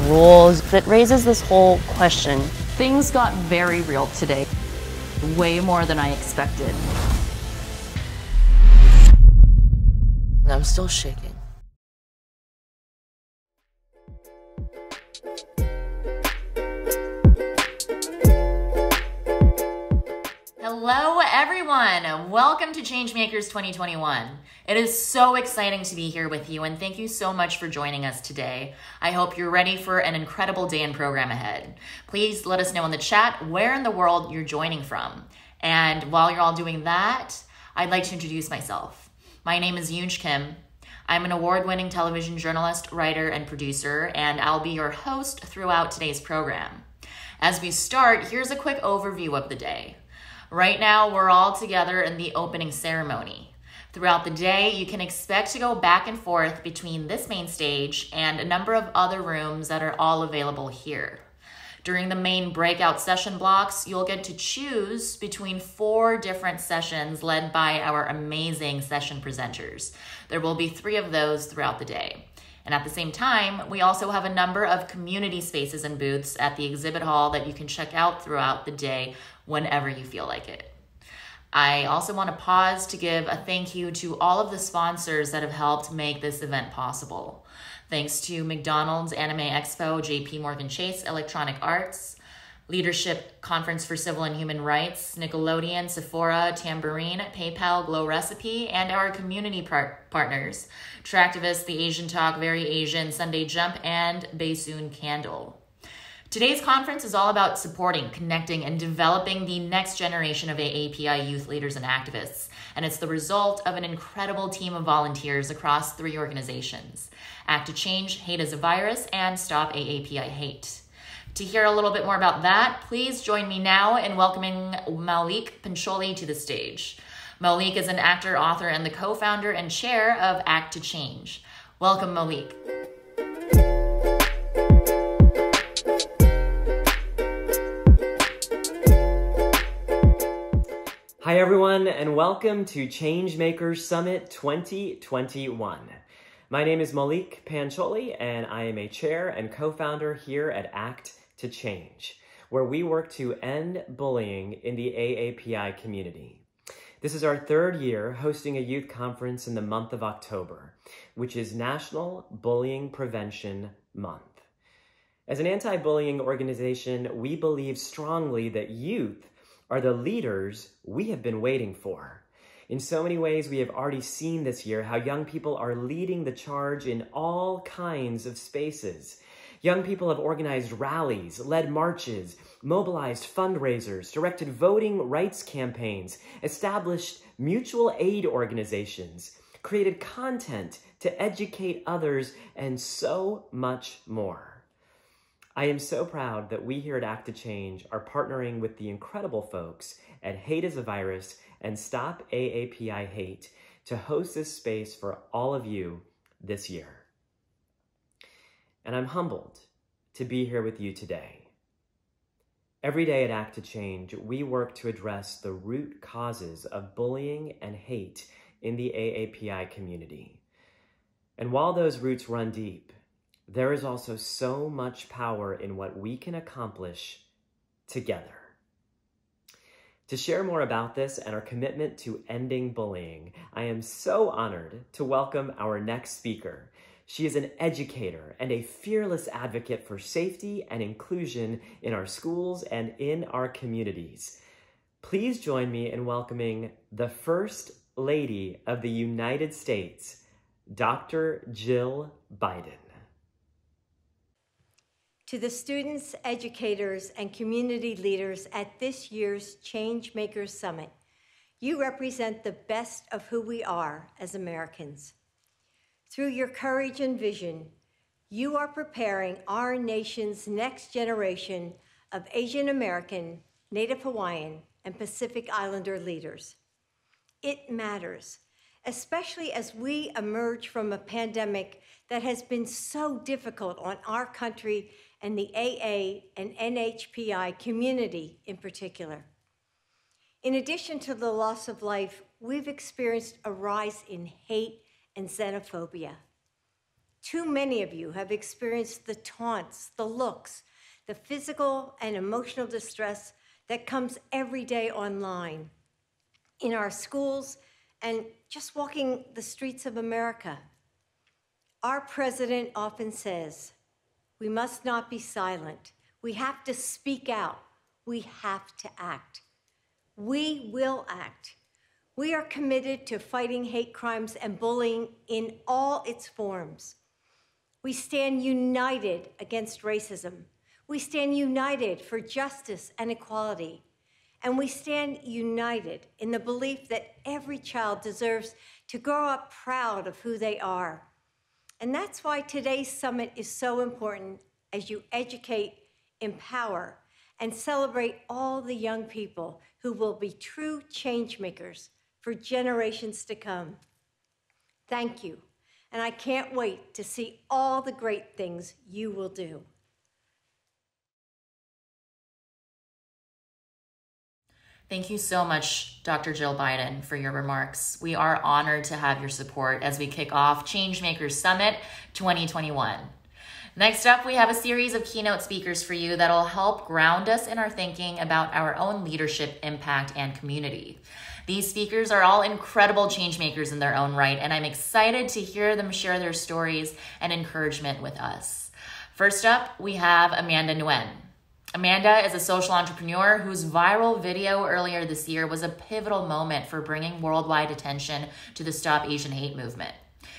rules. It raises this whole question. Things got very real today, way more than I expected. I'm still shaking. Hello everyone, welcome to Changemakers 2021. It is so exciting to be here with you and thank you so much for joining us today. I hope you're ready for an incredible day and program ahead. Please let us know in the chat where in the world you're joining from. And while you're all doing that, I'd like to introduce myself. My name is Yoon Kim. I'm an award-winning television journalist, writer, and producer, and I'll be your host throughout today's program. As we start, here's a quick overview of the day. Right now, we're all together in the opening ceremony. Throughout the day, you can expect to go back and forth between this main stage and a number of other rooms that are all available here. During the main breakout session blocks, you'll get to choose between 4 different sessions led by our amazing session presenters. There will be 3 of those throughout the day. And at the same time, we also have a number of community spaces and booths at the exhibit hall that you can check out throughout the day whenever you feel like it. I also want to pause to give a thank you to all of the sponsors that have helped make this event possible. Thanks to McDonald's, Anime Expo, JP Morgan Chase, Electronic Arts, Leadership Conference for Civil and Human Rights, Nickelodeon, Sephora, Tambourine, PayPal, Glow Recipe, and our community partners, Tractivist, The Asian Talk, Very Asian, Sunday Jump, and Baysoon Candle. Today's conference is all about supporting, connecting, and developing the next generation of AAPI youth leaders and activists. And it's the result of an incredible team of volunteers across 3 organizations: ActToChange, Hateisavirus, and stopaapihate. To hear a little bit more about that, please join me now in welcoming Maulik Pancholy to the stage. Maulik is an actor, author, and the co-founder and chair of ActToChange. Welcome, Maulik. Hi everyone, and welcome to Changemakers Summit 2021. My name is Maulik Pancholy, and I am a chair and co-founder here at ActToChange, where we work to end bullying in the AAPI community. This is our 3rd year hosting a youth conference in the month of October, which is National Bullying Prevention Month. As an anti-bullying organization, we believe strongly that youth are the leaders we have been waiting for. In so many ways, we have already seen this year how young people are leading the charge in all kinds of spaces. Young people have organized rallies, led marches, mobilized fundraisers, directed voting rights campaigns, established mutual aid organizations, created content to educate others, and so much more. I am so proud that we here at ActToChange are partnering with the incredible folks at Hateisavirus and Stop AAPI Hate to host this space for all of you this year. And I'm humbled to be here with you today. Every day at ActToChange, we work to address the root causes of bullying and hate in the AAPI community. And while those roots run deep, there is also so much power in what we can accomplish together. To share more about this and our commitment to ending bullying, I am so honored to welcome our next speaker. She is an educator and a fearless advocate for safety and inclusion in our schools and in our communities. Please join me in welcoming the First Lady of the United States, Dr. Jill Biden. To the students, educators, and community leaders at this year's Changemakers Summit, you represent the best of who we are as Americans. Through your courage and vision, you are preparing our nation's next generation of Asian American, Native Hawaiian, and Pacific Islander leaders. It matters, especially as we emerge from a pandemic that has been so difficult on our country and the AA and NHPI community in particular. In addition to the loss of life, we've experienced a rise in hate and xenophobia. Too many of you have experienced the taunts, the looks, the physical and emotional distress that comes every day online, in our schools, and just walking the streets of America. Our president often says, we must not be silent. We have to speak out. We have to act. We will act. We are committed to fighting hate crimes and bullying in all its forms. We stand united against racism. We stand united for justice and equality. And we stand united in the belief that every child deserves to grow up proud of who they are. And that's why today's summit is so important as you educate, empower, and celebrate all the young people who will be true change makers for generations to come. Thank you. And I can't wait to see all the great things you will do. Thank you so much, Dr. Jill Biden, for your remarks. We are honored to have your support as we kick off Changemakers Summit 2021. Next up, we have a series of keynote speakers for you that'll help ground us in our thinking about our own leadership, impact, and community. These speakers are all incredible change makers in their own right, and I'm excited to hear them share their stories and encouragement with us. First up, we have Amanda Nguyen. Amanda is a social entrepreneur whose viral video earlier this year was a pivotal moment for bringing worldwide attention to the Stop Asian Hate movement.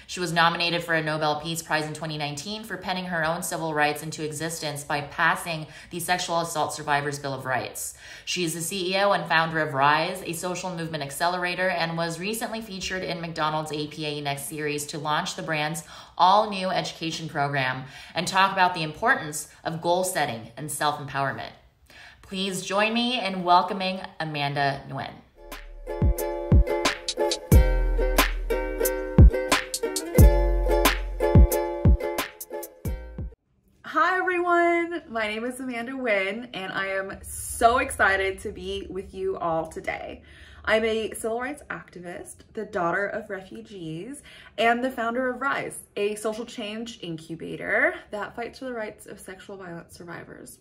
She was nominated for a Nobel Peace Prize in 2019 for penning her own civil rights into existence by passing the Sexual Assault Survivors Bill of Rights. She is the CEO and founder of RISE, a social movement accelerator, and was recently featured in McDonald's AAPI Next series to launch the brand's all-new education program and talk about the importance of goal setting and self-empowerment. Please join me in welcoming Amanda Nguyen. Hi everyone, my name is Amanda Nguyen and I am so excited to be with you all today. I'm a civil rights activist, the daughter of refugees, and the founder of RISE, a social change incubator that fights for the rights of sexual violence survivors.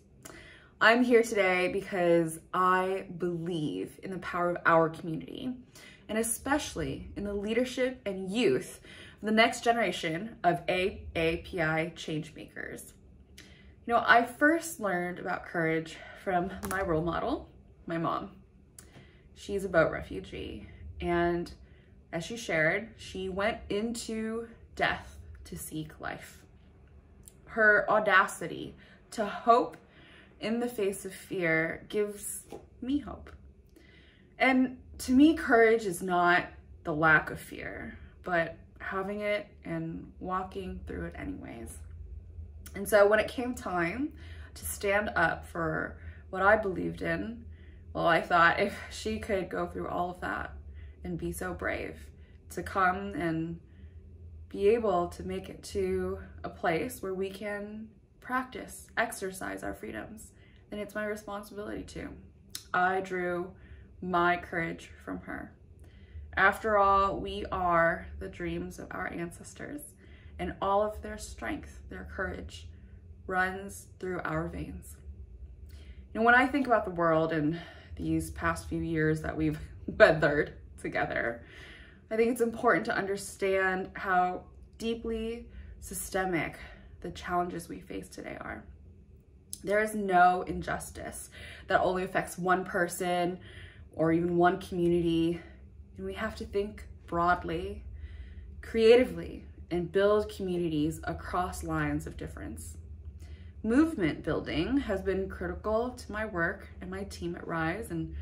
I'm here today because I believe in the power of our community, and especially in the leadership and youth of the next generation of AAPI changemakers. You know, I first learned about courage from my role model, my mom. She's a boat refugee, and as she shared, she went into death to seek life. Her audacity to hope in the face of fear gives me hope. And to me, courage is not the lack of fear, but having it and walking through it anyways. And so when it came time to stand up for what I believed in, well, I thought if she could go through all of that and be so brave to come and be able to make it to a place where we can practice, exercise our freedoms, then it's my responsibility to. I drew my courage from her. After all, we are the dreams of our ancestors, and all of their strength, their courage, runs through our veins. You know, when I think about the world and these past few years that we've weathered together, I think it's important to understand how deeply systemic the challenges we face today are. There is no injustice that only affects one person or even one community, and we have to think broadly, creatively, and build communities across lines of difference. Movement building has been critical to my work and my team at RISE and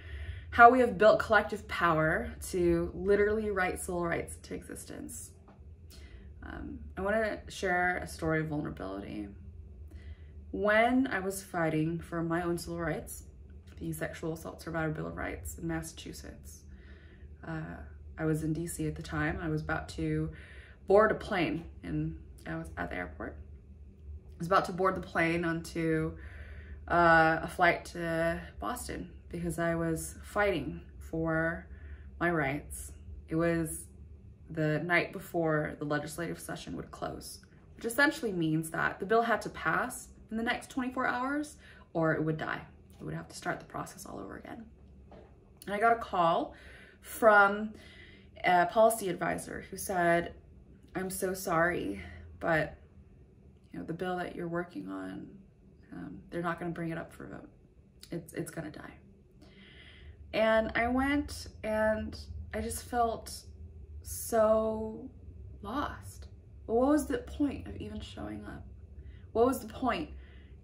how we have built collective power to literally write civil rights into existence. I want to share a story of vulnerability. When I was fighting for my own civil rights, the Sexual Assault Survivor Bill of Rights in Massachusetts, I was in DC at the time. I was about to board a plane, and I was at the airport. I was about to board the plane onto a flight to Boston because I was fighting for my rights. It was the night before the legislative session would close, which essentially means that the bill had to pass in the next 24 hours or it would die. It would have to start the process all over again. And I got a call from a policy advisor who said, I'm so sorry, but the bill that you're working on, they're not going to bring it up for a vote. It's going to die. And I went and I just felt so lost. Well, what was the point of even showing up? What was the point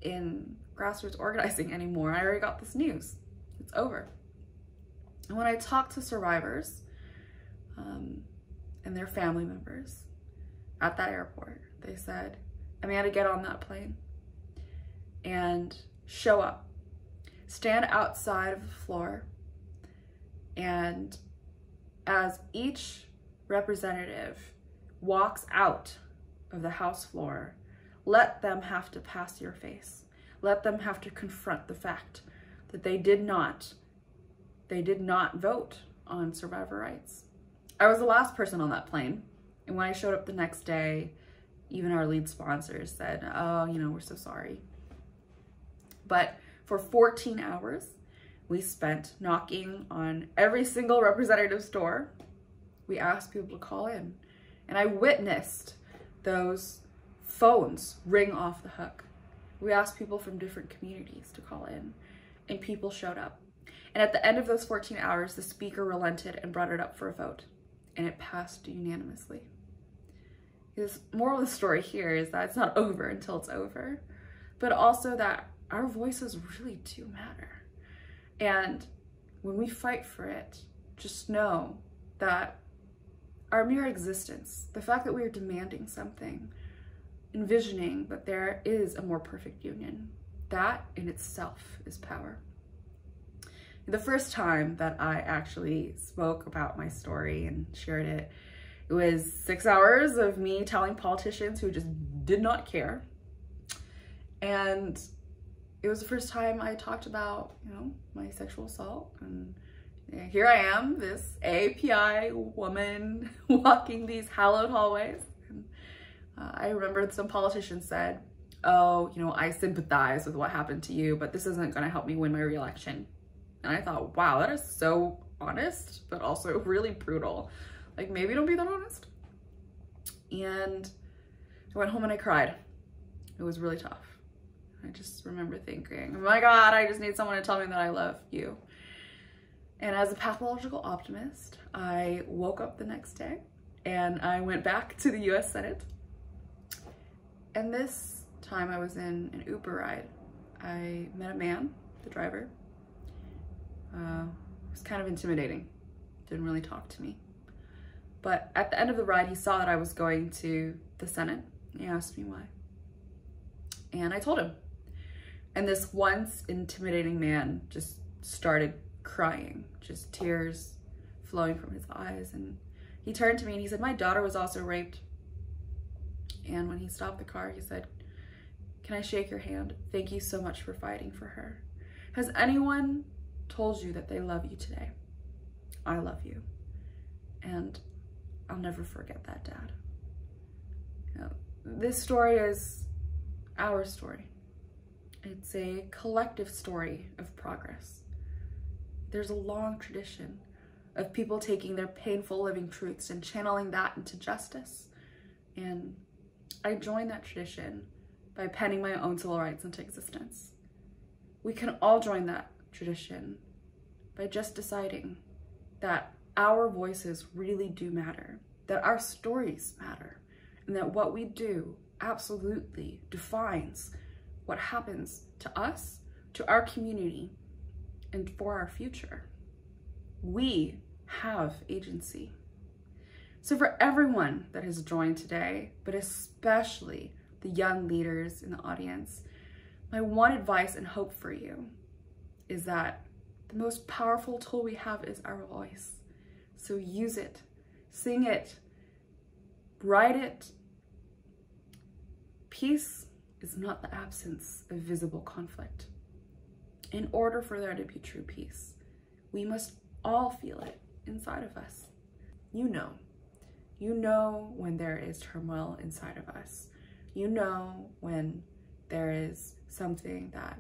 in grassroots organizing anymore? I already got this news. It's over. And when I talked to survivors and their family members at that airport, they said, Amanda, get on that plane and show up. Stand outside of the floor, and as each representative walks out of the House floor, let them have to pass your face. Let them have to confront the fact that they did not vote on survivor rights. I was the last person on that plane, and when I showed up the next day, even our lead sponsors said, oh, we're so sorry. But for 14 hours, we spent knocking on every single representative's door. We asked people to call in, and I witnessed those phones ring off the hook. We asked people from different communities to call in, and people showed up. And at the end of those 14 hours, the speaker relented and brought it up for a vote, and it passed unanimously. The moral of the story here is that it's not over until it's over, but also that our voices really do matter. And when we fight for it, just know that our mere existence, the fact that we are demanding something, envisioning that there is a more perfect union, that in itself is power. The first time that I actually spoke about my story and shared it, it was 6 hours of me telling politicians who just did not care. And it was the first time I talked about, my sexual assault. And here I am, this AAPI woman walking these hallowed hallways. And, I remember some politicians said, oh, I sympathize with what happened to you, but this isn't going to help me win my re-election. And I thought, wow, that is so honest, but also really brutal. Like, maybe don't be that honest. And I went home and I cried. It was really tough. I just remember thinking, oh my God, I just need someone to tell me that I love you. And as a pathological optimist, I woke up the next day and I went back to the US Senate. And this time I was in an Uber ride. I met a man, the driver. It was kind of intimidating. Didn't really talk to me. But at the end of the ride, he saw that I was going to the Senate. He asked me why. And I told him. And this once intimidating man just started crying, just tears flowing from his eyes. And he turned to me and he said, my daughter was also raped. And when he stopped the car, he said, can I shake your hand? Thank you so much for fighting for her. Has anyone told you that they love you today? I love you. And I'll never forget that, Dad. This story is our story. It's a collective story of progress. There's a long tradition of people taking their painful living truths and channeling that into justice. And I joined that tradition by penning my own civil rights into existence. We can all join that tradition by just deciding that our voices really do matter, that our stories matter, and that what we do absolutely defines what happens to us, to our community, and for our future. We have agency. So for everyone that has joined today, but especially the young leaders in the audience, my one advice and hope for you is that the most powerful tool we have is our voice. So use it, sing it, write it. Peace is not the absence of visible conflict. In order for there to be true peace, we must all feel it inside of us. You know when there is turmoil inside of us. You know when there is something that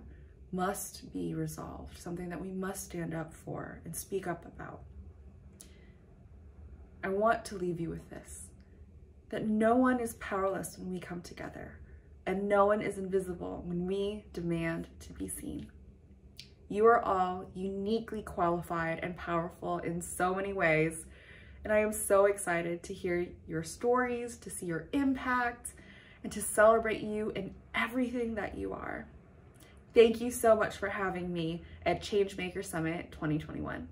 must be resolved, something that we must stand up for and speak up about. I want to leave you with this, that no one is powerless when we come together, and no one is invisible when we demand to be seen. You are all uniquely qualified and powerful in so many ways, and I am so excited to hear your stories, to see your impact, and to celebrate you in everything that you are. Thank you so much for having me at Changemakers Summit 2021.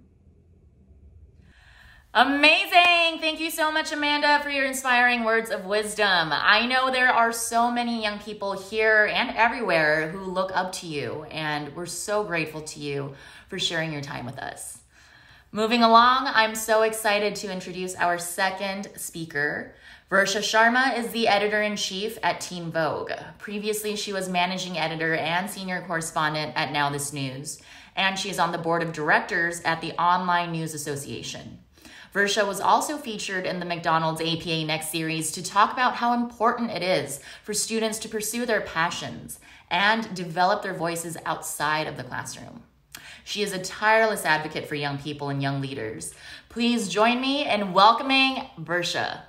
Amazing! Thank you so much, Amanda, for your inspiring words of wisdom. I know there are so many young people here and everywhere who look up to you, and we're so grateful to you for sharing your time with us. Moving along, I'm so excited to introduce our second speaker. Versha Sharma is the editor-in-chief at Teen Vogue. Previously, she was managing editor and senior correspondent at Now This News, and she is on the board of directors at the Online News Association. Versha was also featured in the McDonald's APA Next series to talk about how important it is for students to pursue their passions and develop their voices outside of the classroom. She is a tireless advocate for young people and young leaders. Please join me in welcoming Versha.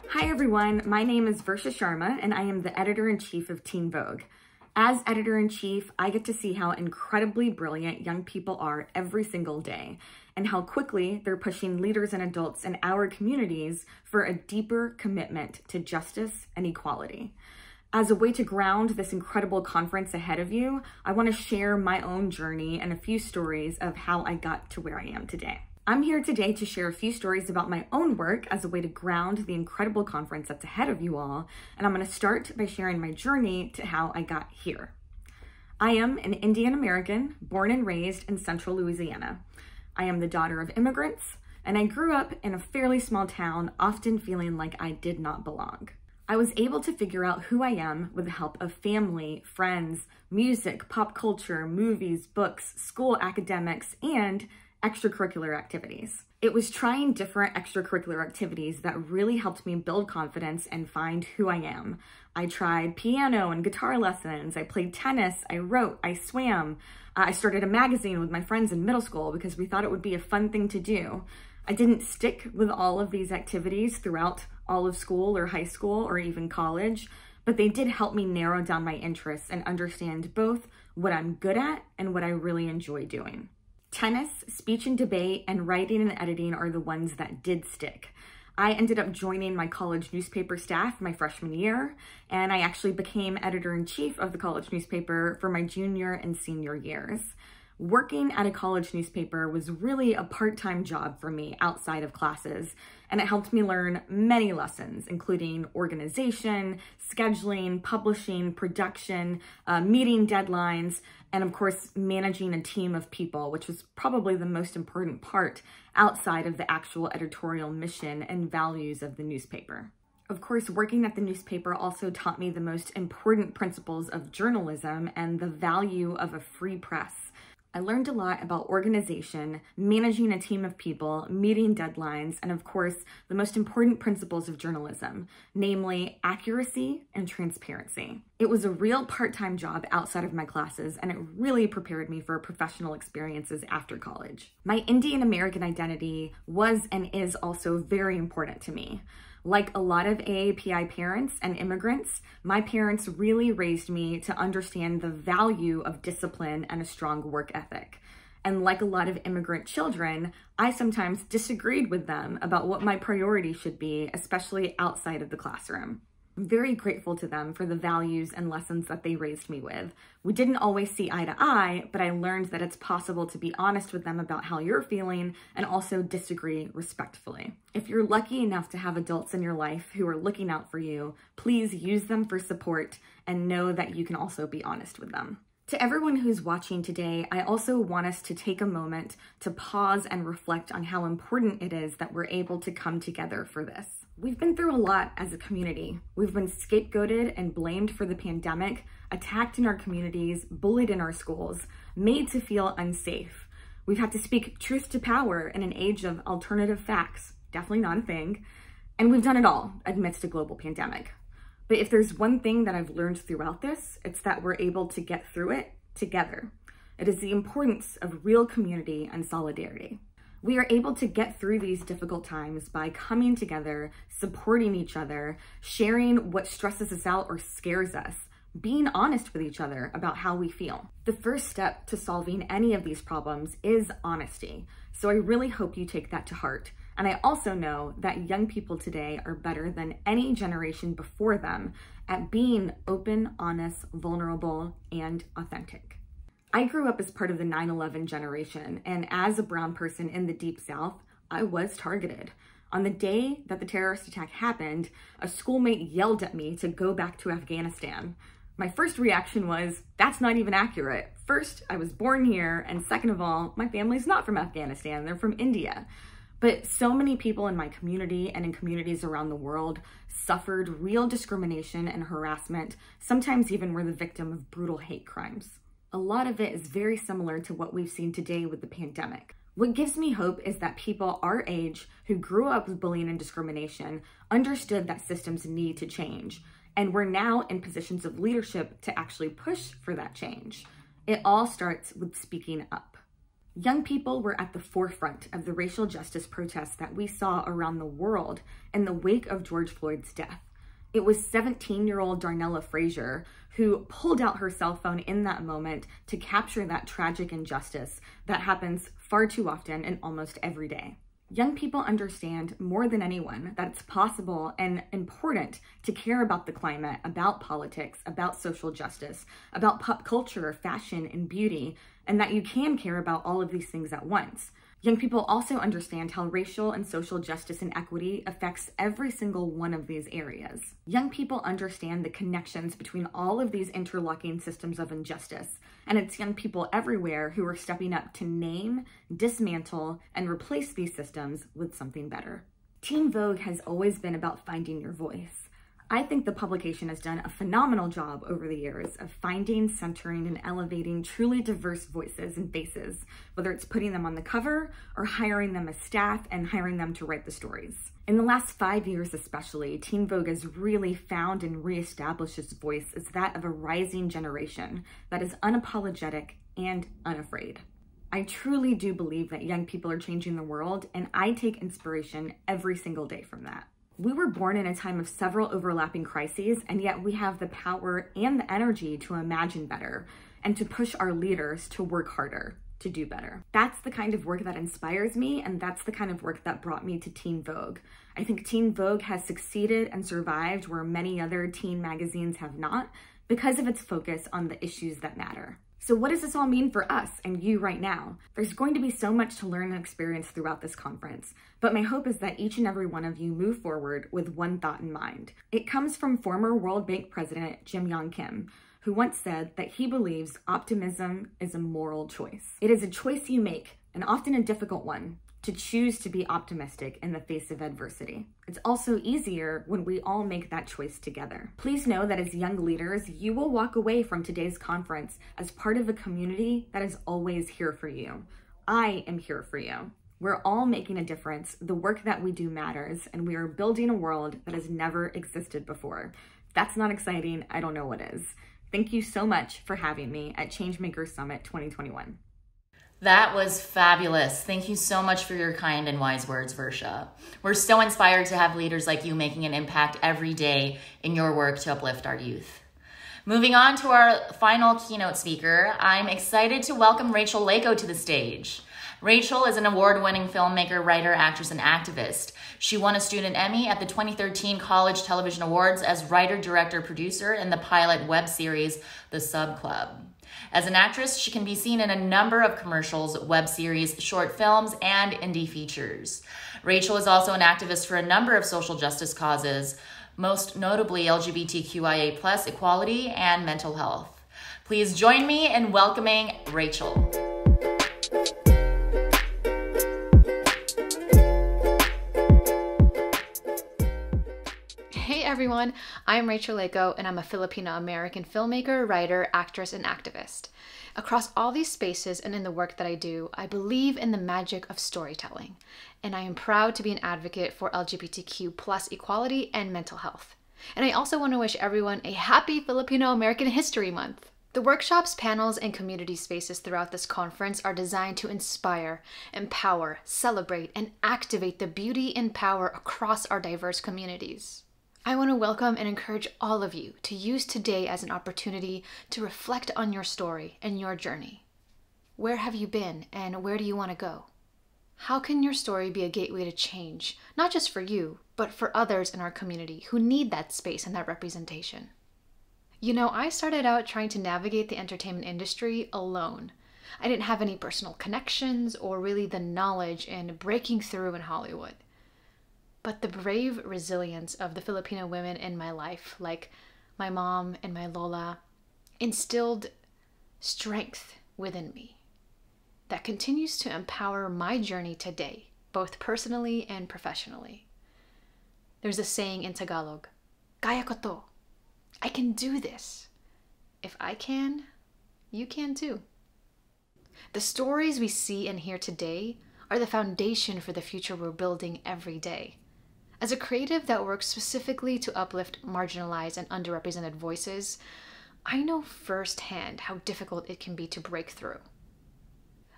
Hi everyone, my name is Versha Sharma and I am the editor-in-chief of Teen Vogue. As editor-in-chief, I get to see how incredibly brilliant young people are every single day and how quickly they're pushing leaders and adults in our communities for a deeper commitment to justice and equality. As a way to ground this incredible conference ahead of you, I want to share my own journey and a few stories of how I got to where I am today. I'm here today to share a few stories about my own work as a way to ground the incredible conference that's ahead of you all, and I'm going to start by sharing my journey to how I got here. I am an Indian American born and raised in central Louisiana. I am the daughter of immigrants, and I grew up in a fairly small town, often feeling like I did not belong. I was able to figure out who I am with the help of family, friends, music, pop culture, movies, books, school academics, and extracurricular activities. It was trying different extracurricular activities that really helped me build confidence and find who I am. I tried piano and guitar lessons, I played tennis, I wrote, I swam. I started a magazine with my friends in middle school because we thought it would be a fun thing to do. I didn't stick with all of these activities throughout all of school or high school or even college, but they did help me narrow down my interests and understand both what I'm good at and what I really enjoy doing. Tennis, speech and debate, and writing and editing are the ones that did stick. I ended up joining my college newspaper staff my freshman year, and I actually became editor-in-chief of the college newspaper for my junior and senior years. Working at a college newspaper was really a part-time job for me outside of classes, and it helped me learn many lessons, including organization, scheduling, publishing, production, meeting deadlines, and of course, managing a team of people, which was probably the most important part outside of the actual editorial mission and values of the newspaper. Of course, working at the newspaper also taught me the most important principles of journalism and the value of a free press. I learned a lot about organization, managing a team of people, meeting deadlines, and of course, the most important principles of journalism, namely accuracy and transparency. It was a real part-time job outside of my classes, and it really prepared me for professional experiences after college. My Indian American identity was and is also very important to me. Like a lot of AAPI parents and immigrants, my parents really raised me to understand the value of discipline and a strong work ethic. And like a lot of immigrant children, I sometimes disagreed with them about what my priority should be, especially outside of the classroom. I'm very grateful to them for the values and lessons that they raised me with. We didn't always see eye to eye, but I learned that it's possible to be honest with them about how you're feeling and also disagree respectfully. If you're lucky enough to have adults in your life who are looking out for you, please use them for support and know that you can also be honest with them. To everyone who's watching today, I also want us to take a moment to pause and reflect on how important it is that we're able to come together for this. We've been through a lot as a community. We've been scapegoated and blamed for the pandemic, attacked in our communities, bullied in our schools, made to feel unsafe. We've had to speak truth to power in an age of alternative facts, definitely not a thing. And we've done it all amidst a global pandemic. But if there's one thing that I've learned throughout this, it's that we're able to get through it together. It is the importance of real community and solidarity. We are able to get through these difficult times by coming together, supporting each other, sharing what stresses us out or scares us, being honest with each other about how we feel. The first step to solving any of these problems is honesty. So I really hope you take that to heart. And I also know that young people today are better than any generation before them at being open, honest, vulnerable, and authentic. I grew up as part of the 9/11 generation, and as a brown person in the Deep South, I was targeted. On the day that the terrorist attack happened, a schoolmate yelled at me to go back to Afghanistan. My first reaction was, that's not even accurate. First, I was born here, and second of all, my family's not from Afghanistan, they're from India. But so many people in my community and in communities around the world suffered real discrimination and harassment, sometimes even were the victim of brutal hate crimes. A lot of it is very similar to what we've seen today with the pandemic. What gives me hope is that people our age who grew up with bullying and discrimination understood that systems need to change, and we're now in positions of leadership to actually push for that change. It all starts with speaking up. Young people were at the forefront of the racial justice protests that we saw around the world in the wake of George Floyd's death. It was 17-year-old Darnella Frazier who pulled out her cell phone in that moment to capture that tragic injustice that happens far too often and almost every day. Young people understand more than anyone that it's possible and important to care about the climate, about politics, about social justice, about pop culture, fashion, and beauty, and that you can care about all of these things at once. Young people also understand how racial and social justice and equity affects every single one of these areas. Young people understand the connections between all of these interlocking systems of injustice, and it's young people everywhere who are stepping up to name, dismantle, and replace these systems with something better. Teen Vogue has always been about finding your voice. I think the publication has done a phenomenal job over the years of finding, centering, and elevating truly diverse voices and faces, whether it's putting them on the cover or hiring them as staff and hiring them to write the stories. In the last 5 years especially, Teen Vogue has really found and reestablished its voice as that of a rising generation that is unapologetic and unafraid. I truly do believe that young people are changing the world, and I take inspiration every single day from that. We were born in a time of several overlapping crises, and yet we have the power and the energy to imagine better and to push our leaders to work harder, to do better. That's the kind of work that inspires me, and that's the kind of work that brought me to Teen Vogue. I think Teen Vogue has succeeded and survived where many other teen magazines have not because of its focus on the issues that matter. So what does this all mean for us and you right now? There's going to be so much to learn and experience throughout this conference, but my hope is that each and every one of you move forward with one thought in mind. It comes from former World Bank President Jim Yong Kim, who once said that he believes optimism is a moral choice. It is a choice you make, and often a difficult one, to choose to be optimistic in the face of adversity. It's also easier when we all make that choice together. Please know that as young leaders, you will walk away from today's conference as part of a community that is always here for you. I am here for you. We're all making a difference. The work that we do matters, and we are building a world that has never existed before. If that's not exciting, I don't know what is. Thank you so much for having me at Changemakers Summit 2021. That was fabulous. Thank you so much for your kind and wise words, Versha. We're so inspired to have leaders like you making an impact every day in your work to uplift our youth. Moving on to our final keynote speaker, I'm excited to welcome Rachelleyco to the stage. Rachel is an award-winning filmmaker, writer, actress, and activist. She won a Student Emmy at the 2013 College Television Awards as writer, director, producer in the pilot web series, The Sub Club. As an actress, she can be seen in a number of commercials, web series, short films, and indie features. Rachel is also an activist for a number of social justice causes, most notably LGBTQIA+ equality and mental health. Please join me in welcoming Rachel. Hey everyone, I'm Rachelleyco and I'm a Filipino-American filmmaker, writer, actress, and activist. Across all these spaces and in the work that I do, I believe in the magic of storytelling, and I am proud to be an advocate for LGBTQ+ equality and mental health. And I also want to wish everyone a happy Filipino-American History Month. The workshops, panels, and community spaces throughout this conference are designed to inspire, empower, celebrate, and activate the beauty and power across our diverse communities. I want to welcome and encourage all of you to use today as an opportunity to reflect on your story and your journey. Where have you been and where do you want to go? How can your story be a gateway to change, not just for you, but for others in our community who need that space and that representation? You know, I started out trying to navigate the entertainment industry alone. I didn't have any personal connections or really the knowledge in breaking through in Hollywood. But the brave resilience of the Filipino women in my life, like my mom and my Lola, instilled strength within me that continues to empower my journey today, both personally and professionally. There's a saying in Tagalog, "Kaya ko to." I can do this. If I can, you can too. The stories we see and hear today are the foundation for the future we're building every day. As a creative that works specifically to uplift marginalized and underrepresented voices, I know firsthand how difficult it can be to break through.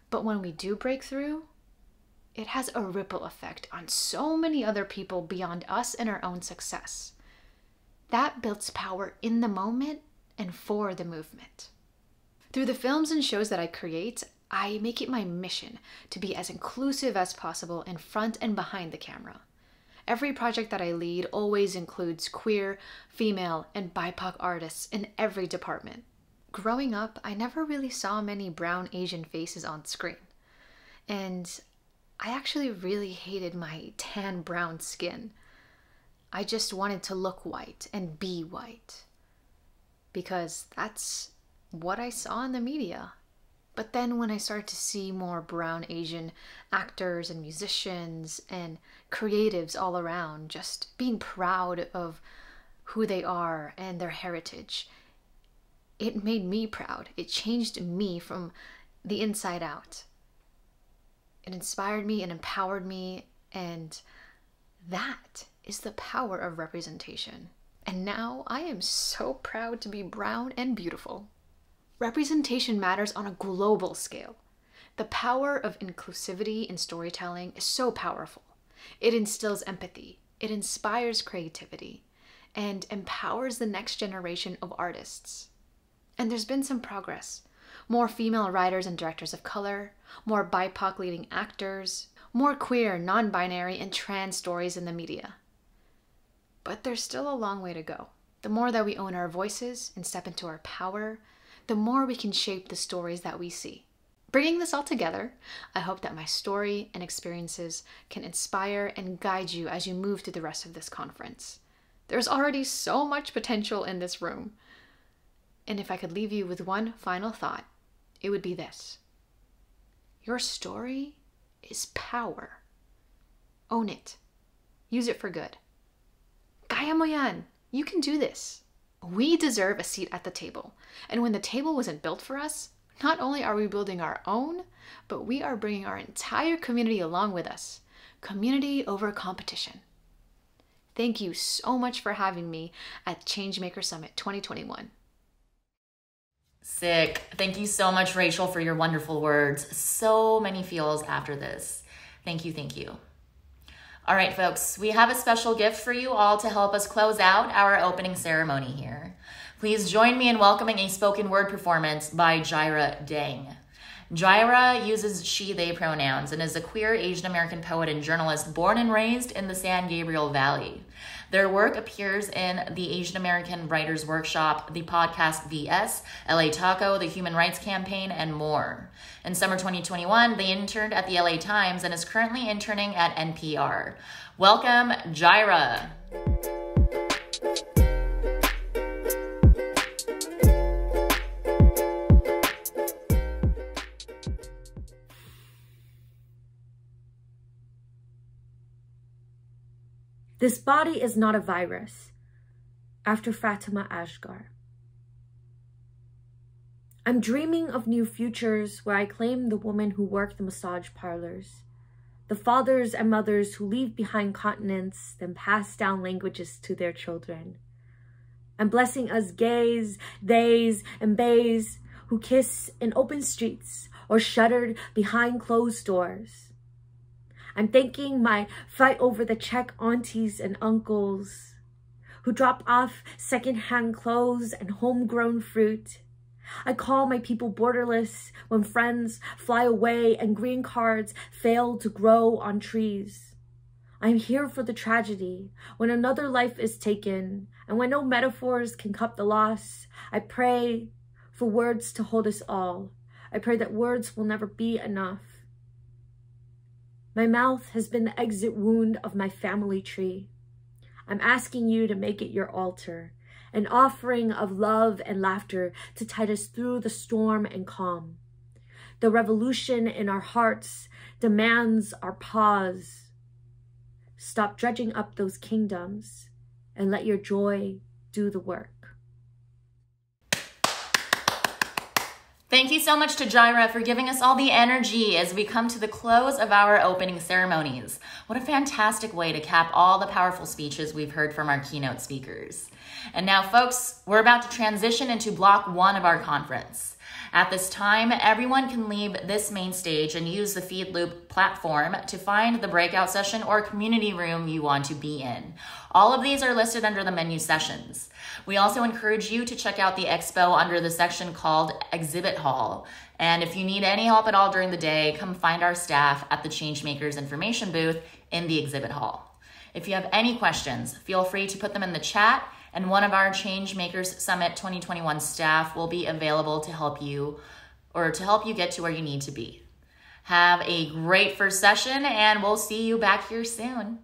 But when we do break through, it has a ripple effect on so many other people beyond us and our own success. That builds power in the moment and for the movement. Through the films and shows that I create, I make it my mission to be as inclusive as possible in front and behind the camera. Every project that I lead always includes queer, female, and BIPOC artists in every department. Growing up, I never really saw many brown Asian faces on screen. And I actually really hated my tan brown skin. I just wanted to look white and be white. Because that's what I saw in the media. But then when I started to see more brown Asian actors and musicians and creatives all around just being proud of who they are and their heritage, it made me proud. It changed me from the inside out. It inspired me and empowered me, and that is the power of representation. And now I am so proud to be brown and beautiful. Representation matters on a global scale. The power of inclusivity in storytelling is so powerful. It instills empathy, it inspires creativity, and empowers the next generation of artists. And there's been some progress. More female writers and directors of color, more BIPOC leading actors, more queer, non-binary, and trans stories in the media. But there's still a long way to go. The more that we own our voices and step into our power, the more we can shape the stories that we see. Bringing this all together, I hope that my story and experiences can inspire and guide you as you move through the rest of this conference. There's already so much potential in this room. And if I could leave you with one final thought, it would be this. Your story is power. Own it. Use it for good. Kaya mo yan. You can do this. We deserve a seat at the table. And when the table wasn't built for us, not only are we building our own, but we are bringing our entire community along with us. Community over competition. Thank you so much for having me at Changemakers Summit 2021. Sick. Thank you so much, Rachel, for your wonderful words. So many feels after this. Thank you, thank you. All right, folks, we have a special gift for you all to help us close out our opening ceremony here. Please join me in welcoming a spoken word performance by Jireh Deng. Jireh uses she, they pronouns and is a queer Asian American poet and journalist born and raised in the San Gabriel Valley. Their work appears in the Asian American Writers Workshop, the podcast VS, LA Taco, the Human Rights Campaign, and more. In summer 2021, they interned at the LA Times and is currently interning at NPR. Welcome, Jireh. This body is not a virus. after Fatima Ashgar. I'm dreaming of new futures where I claim the women who work the massage parlors, the fathers and mothers who leave behind continents, then pass down languages to their children. I'm blessing us gays, theys, and bays who kiss in open streets or shuddered behind closed doors. I'm thanking my fight over the check aunties and uncles who drop off secondhand clothes and homegrown fruit. I call my people borderless when friends fly away and green cards fail to grow on trees. I'm here for the tragedy when another life is taken and when no metaphors can cup the loss. I pray for words to hold us all. I pray that words will never be enough. My mouth has been the exit wound of my family tree. I'm asking you to make it your altar, an offering of love and laughter to tide us through the storm and calm. The revolution in our hearts demands our pause. Stop dredging up those kingdoms and let your joy do the work. Thank you so much to Jireh for giving us all the energy as we come to the close of our opening ceremonies. What a fantastic way to cap all the powerful speeches we've heard from our keynote speakers. And now, folks, we're about to transition into block one of our conference. At this time, everyone can leave this main stage and use the feed loop platform to find the breakout session or community room you want to be in. All of these are listed under the menu sessions. We also encourage you to check out the expo under the section called Exhibit Hall. And if you need any help at all during the day, come find our staff at the Changemakers information booth in the Exhibit Hall. If you have any questions, feel free to put them in the chat, and one of our Changemakers Summit 2021 staff will be available to help you get to where you need to be. Have a great first session, and we'll see you back here soon.